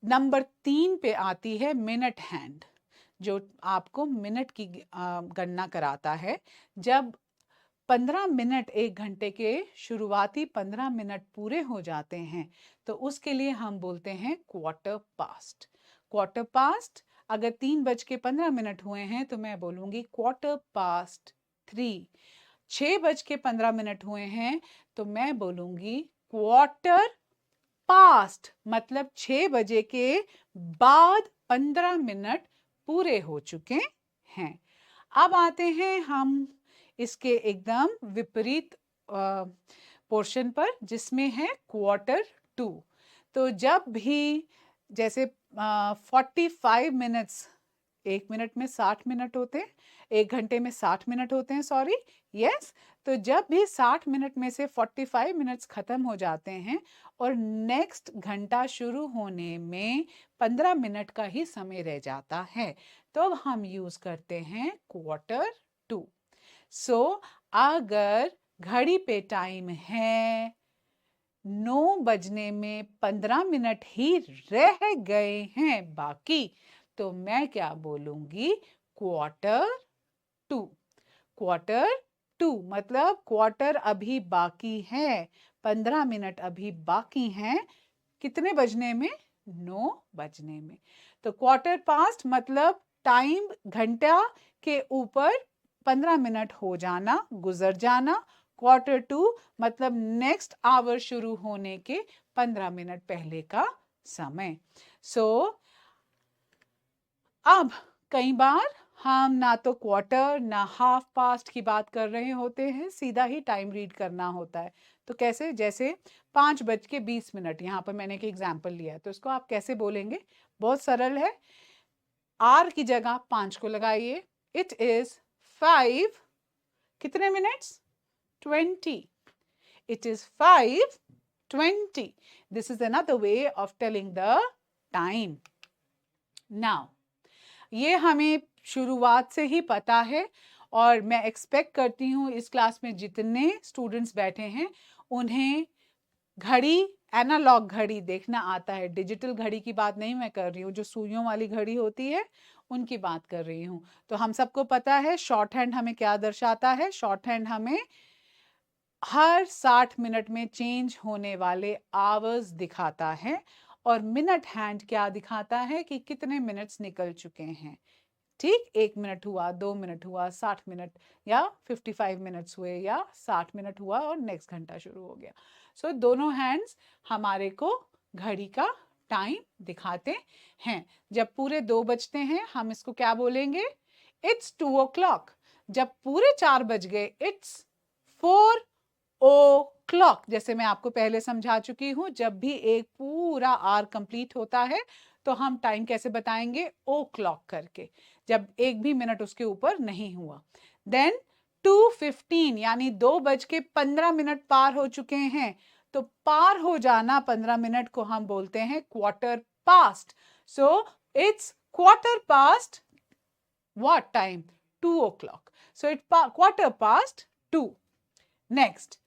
नंबर 3 पे आती है, मिनट हैंड, जो आपको मिनट की गणना कराता है। जब 15 मिनट, 1 घंटे के शुरुआती 15 मिनट पूरे हो जाते हैं तो उसके लिए हम बोलते हैं क्वार्टर पास्ट। क्वार्टर पास्ट, अगर 3:15 हुए हैं तो मैं बोलूंगी Quarter-past-3। 6:15 हुए हैं तो मैं बोलूंगी Quarter पास्ट मतलब 6 बजे के बाद 15 मिनट पूरे हो चुके हैं। अब आते हैं हम इसके एकदम विपरीत पोर्शन पर, जिसमें है क्वार्टर टू। तो जब भी जैसे 45 मिनट्स, 1 मिनट में 60 मिनट होते हैं, 1 घंटे में 60 मिनट होते हैं, सॉरी, यस। तो जब भी 60 मिनट में से 45 मिनट्स खत्म हो जाते हैं और नेक्स्ट घंटा शुरू होने में 15 मिनट का ही समय रह जाता है, तो अब हम यूज करते हैं क्वार्टर टू। सो अगर घड़ी पे टाइम है 9 बजने में 15 मिनट ही रह गए हैं बाकी, तो मैं क्या बोलूंगी? Quarter to. क्वार्टर टू मतलब क्वार्टर अभी बाकी है, 15 मिनट अभी बाकी हैं। कितने बजने में? 9 बजने में। तो क्वार्टर पास्ट मतलब टाइम घंटा के ऊपर 15 मिनट हो जाना, गुजर जाना। क्वार्टर टू मतलब नेक्स्ट आवर शुरू होने के 15 मिनट पहले का समय। सो अब कई बार हम ना तो क्वार्टर ना हाफ पास्ट की बात कर रहे होते हैं, सीधा ही टाइम रीड करना होता है। तो कैसे? जैसे 5:20 यहाँ पर मैंने एक एग्जाम्पल लिया है, तो इसको आप कैसे बोलेंगे? बहुत सरल है। आर की जगह 5 को लगाइए। इट इज 5 कितने minutes? 20. It is 5:20. This is another way of telling the time. Now, ये हमें शुरुआत से ही पता है और मैं एक्सपेक्ट करती हूँ इस क्लास में जितने स्टूडेंट्स बैठे हैं उन्हें घड़ी, एनालॉग घड़ी देखना आता है। डिजिटल घड़ी की बात नहीं मैं कर रही हूँ, जो सुइयों वाली घड़ी होती है उनकी बात कर रही हूँ। तो हम सबको पता है शॉर्ट हैंड हमें क्या दर्शाता है। शॉर्ट हैंड हमें हर 60 मिनट में चेंज होने वाले आवर्स दिखाता है और मिनट हैंड क्या दिखाता है कि कितने मिनट्स निकल चुके हैं। ठीक, 1 मिनट हुआ, 2 मिनट हुआ, 60 मिनट या 55 मिनट्स हुए या 60 मिनट हुआ और नेक्स्ट घंटा शुरू हो गया। सो दोनों हैंड्स हमारे को घड़ी का टाइम दिखाते हैं। जब पूरे 2 बजते हैं हम इसको क्या बोलेंगे? It's 2 o'clock। जब पूरे 4 बज गए, इट्स 4 o'clock। जैसे मैं आपको पहले समझा चुकी हूं, जब भी एक पूरा आर कंप्लीट होता है तो हम टाइम कैसे बताएंगे? ओ क्लॉक करके, जब एक भी मिनट उसके ऊपर नहीं हुआ। देन 2:15 यानी 2:15 पार हो चुके हैं, तो पार हो जाना 15 मिनट को हम बोलते हैं quarter past. So it's quarter past what time? 2 o'clock। So it's quarter past 2। Next,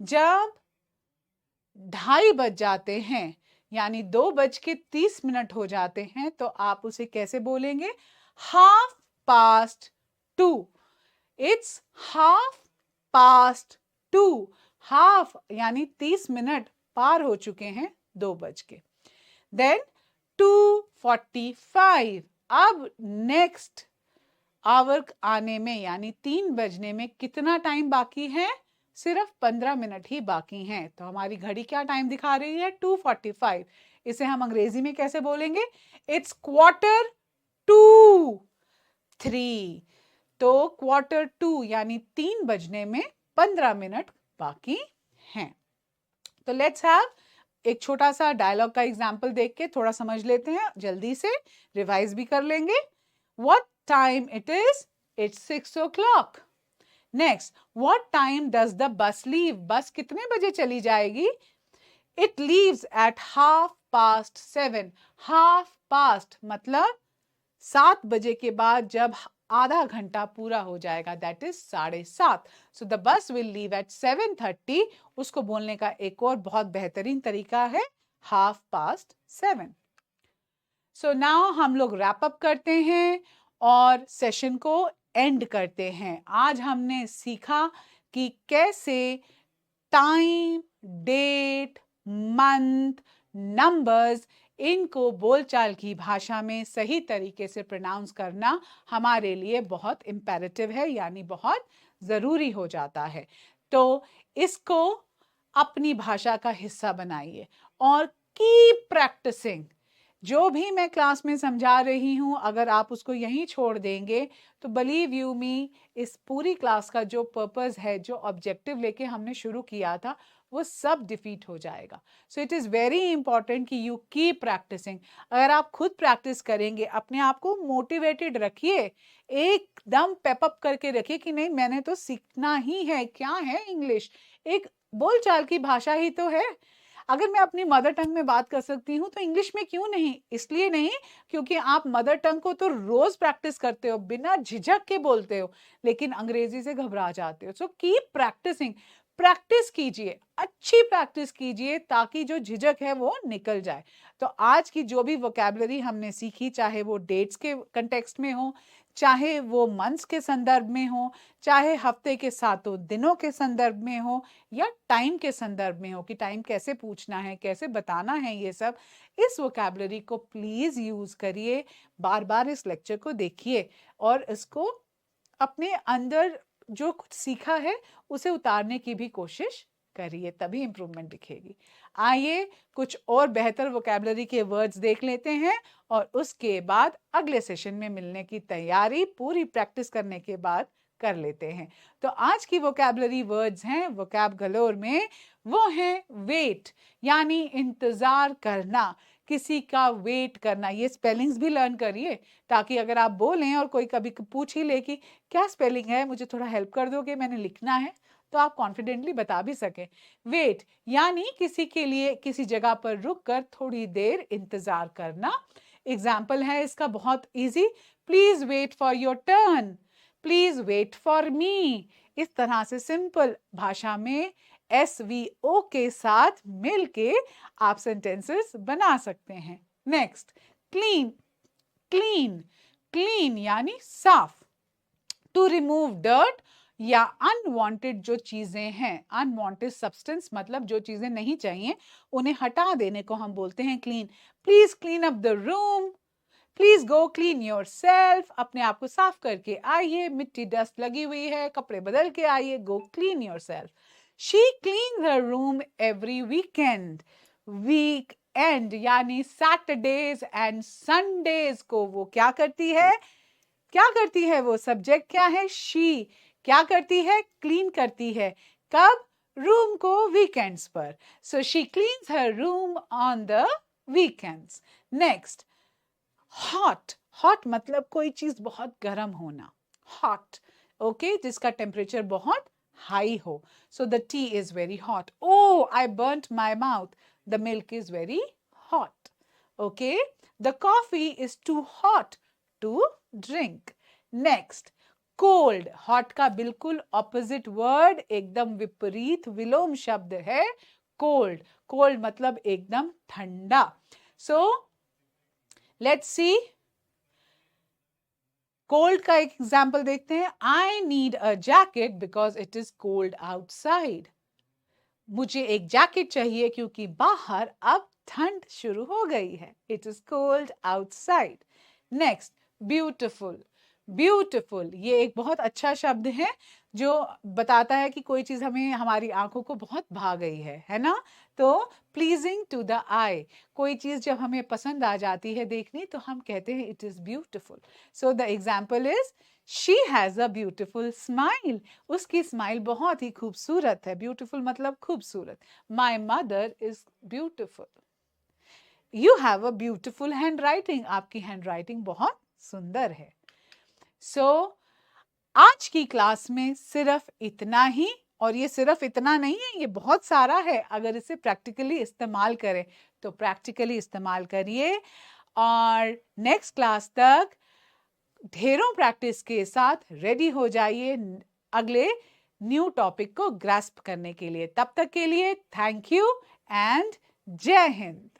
जब 2:30 बज जाते हैं यानी 2:30 हो जाते हैं, तो आप उसे कैसे बोलेंगे? Half past 2। It's half past 2। Half यानी 30 मिनट पार हो चुके हैं 2 बज के। देन 2:45। अब नेक्स्ट आवर आने में यानी 3 बजने में कितना टाइम बाकी है? सिर्फ 15 मिनट ही बाकी हैं। तो हमारी घड़ी क्या टाइम दिखा रही है? 2:45। इसे हम अंग्रेजी में कैसे बोलेंगे? It's quarter to 3। तो क्वार्टर टू यानी 3 बजने में 15 मिनट बाकी हैं। तो लेट्स हैव एक छोटा सा डायलॉग का एग्जाम्पल देख के थोड़ा समझ लेते हैं, जल्दी से रिवाइज भी कर लेंगे। What time it is? It's 6 o'clock. Next, what time does the bus leave? बस कितने बजे चली जाएगी? It leaves at 7:30. Half past मतलब 7 बजे के बाद जब आधा घंटा पूरा हो जाएगा, that is 7:30. So the bus will leave at 7:30. उसको बोलने का एक और बहुत बेहतरीन तरीका है 7:30. सो नाउ हम लोग रैप अप करते हैं और सेशन को एंड करते हैं। आज हमने सीखा कि कैसे टाइम, डेट, मंथ, नंबर्स, इनको बोलचाल की भाषा में सही तरीके से प्रोनाउंस करना हमारे लिए बहुत इम्पेरेटिव है, यानी बहुत ज़रूरी हो जाता है। तो इसको अपनी भाषा का हिस्सा बनाइए और कीप प्रैक्टिसिंग। जो भी मैं क्लास में समझा रही हूं, अगर आप उसको यहीं छोड़ देंगे तो बिलीव यू मी, इस पूरी क्लास का जो पर्पस है, जो ऑब्जेक्टिव लेके हमने शुरू किया था, वो सब डिफीट हो जाएगा। So it is very important कि यू कीप प्रैक्टिसिंग। अगर आप खुद प्रैक्टिस करेंगे, अपने आप को मोटिवेटेड रखिए, एकदम पेपअप करके रखिए कि नहीं मैंने तो सीखना ही है। क्या है इंग्लिश? एक बोलचाल की भाषा ही तो है। अगर मैं अपनी मदर टंग में बात कर सकती हूँ तो इंग्लिश में क्यों नहीं? इसलिए नहीं क्योंकि आप मदर टंग को तो रोज प्रैक्टिस करते हो, बिना झिझक के बोलते हो, लेकिन अंग्रेजी से घबरा जाते हो। सो कीप प्रैक्टिसिंग, प्रैक्टिस कीजिए, अच्छी प्रैक्टिस कीजिए, ताकि जो झिझक है वो निकल जाए। तो आज की जो भी वोकैबुलरी हमने सीखी, चाहे वो डेट्स के कंटेक्स्ट में हो, चाहे वो मंथ्स के संदर्भ में हो, चाहे हफ्ते के 7 दिनों के संदर्भ में हो, या टाइम के संदर्भ में हो कि टाइम कैसे पूछना है, कैसे बताना है, ये सब, इस वोकैबुलरी को प्लीज यूज करिए। बार बार इस लेक्चर को देखिए और इसको अपने अंदर जो कुछ सीखा है उसे उतारने की भी कोशिश करिए, तभी इंप्रूवमेंट दिखेगी। आइए कुछ और बेहतर वोकैबुलरी के वर्ड्स देख लेते हैं और उसके बाद अगले सेशन में मिलने की तैयारी पूरी प्रैक्टिस करने के बाद कर लेते हैं। तो आज की वोकैबुलरी वर्ड्स हैं वोकैब गलोर में, वो हैं वेट, यानी इंतजार करना, किसी का वेट करना। ये स्पेलिंग्स भी लर्न करिए, ताकि अगर आप बोलें और कोई कभी पूछ ही ले कि क्या स्पेलिंग है, मुझे थोड़ा हेल्प कर दोगे, मैंने लिखना है, तो आप कॉन्फिडेंटली बता भी सके। वेट यानी किसी के लिए किसी जगह पर रुककर थोड़ी देर इंतजार करना। एग्जाम्पल है इसका बहुत easy, please wait for your turn, please wait for me. इस तरह से सिंपल भाषा में SVO के साथ मिलके आप सेंटेंसेस बना सकते हैं। नेक्स्ट, क्लीन, क्लीन, क्लीन यानी साफ। टू रिमूव डर्ट या अनवांटेड जो चीजें हैं, अनवांटेड सब्सटेंस मतलब जो चीजें नहीं चाहिए उन्हें हटा देने को हम बोलते हैं clean. Please clean up the room, please go clean your self, अपने आप को साफ करके आइए, मिट्टी डस्ट लगी हुई है, कपड़े बदल के आइए, गो clean your self. She cleans her room every weekend, weekend यानी सैटरडेज एंड संडेज को वो क्या करती है, क्या करती है, वो सब्जेक्ट क्या है, शी, क्या करती है, क्लीन करती है, कब, रूम को वीकेंड्स पर। So she cleans her room on the weekends. Next, hot, hot मतलब कोई चीज बहुत गर्म होना, हॉट, ओके, जिसका टेम्परेचर बहुत हाई हो। So the tea is very hot, oh I burnt my mouth, the milk is very hot, okay, the coffee is too hot to drink. Next, cold, hot का बिल्कुल opposite word, एकदम विपरीत विलोम शब्द है cold. Cold मतलब एकदम ठंडा। So let's see, cold का एक एग्जाम्पल देखते हैं। I need a jacket because it is cold outside, मुझे एक जैकेट चाहिए क्योंकि बाहर अब ठंड शुरू हो गई है, it is cold outside. Next, beautiful, beautiful ये एक बहुत अच्छा शब्द है जो बताता है कि कोई चीज हमें, हमारी आंखों को बहुत भा गई है ना। तो प्लीजिंग टू द आई, कोई चीज जब हमें पसंद आ जाती है देखनी तो हम कहते हैं it is beautiful. So the example is she has a beautiful smile, उसकी स्माइल बहुत ही खूबसूरत है, ब्यूटिफुल मतलब खूबसूरत। My mother is beautiful. You have a beautiful hand writing, आपकी हैंड राइटिंग बहुत सुंदर है। सो आज की क्लास में सिर्फ इतना ही, और ये सिर्फ इतना नहीं है, ये बहुत सारा है। अगर इसे प्रैक्टिकली इस्तेमाल करें तो प्रैक्टिकली इस्तेमाल करिए, और नेक्स्ट क्लास तक ढेरों प्रैक्टिस के साथ रेडी हो जाइए अगले न्यू टॉपिक को ग्रास्प करने के लिए। तब तक के लिए थैंक यू एंड जय हिंद।